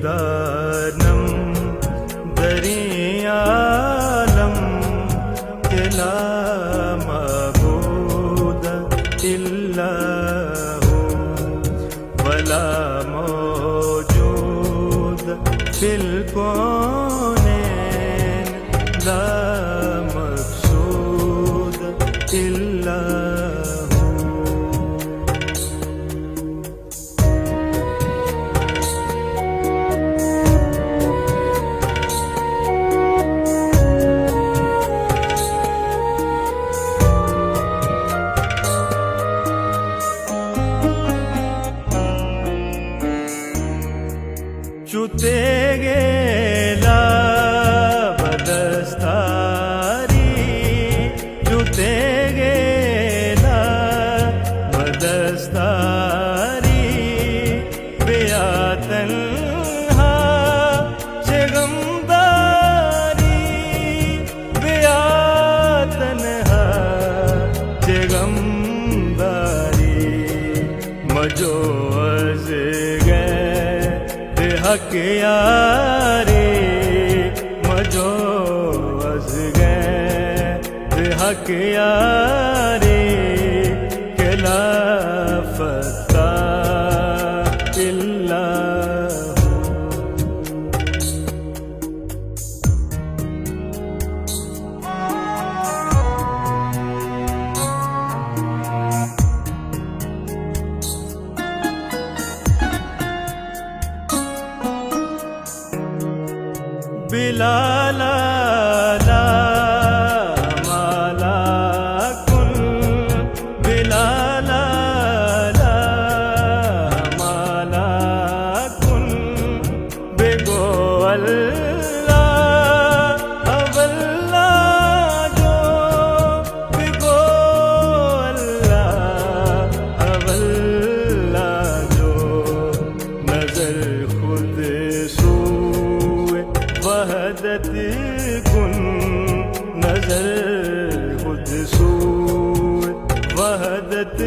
दानम दरियालम के ला मबूद इल्लहु वला मौजूद फिल कौनैन ला मक़सूद इल्लहु। चुते गेला बदस्तारी चुते गेला बदस्तारी बेआतन चगमदारी बेआतन चगमदारी मजो अज़ हक यारे मजो अज़ हक यारे के ला फता इल्लहु। बिलाला ला माला कुल बिलाला ला माला कुल बेगो अल्लाह अवल्ला जो बेगो अल्लाह अवल्ला जो नजर खुद वहदत कुन नजर खुद सू वहदत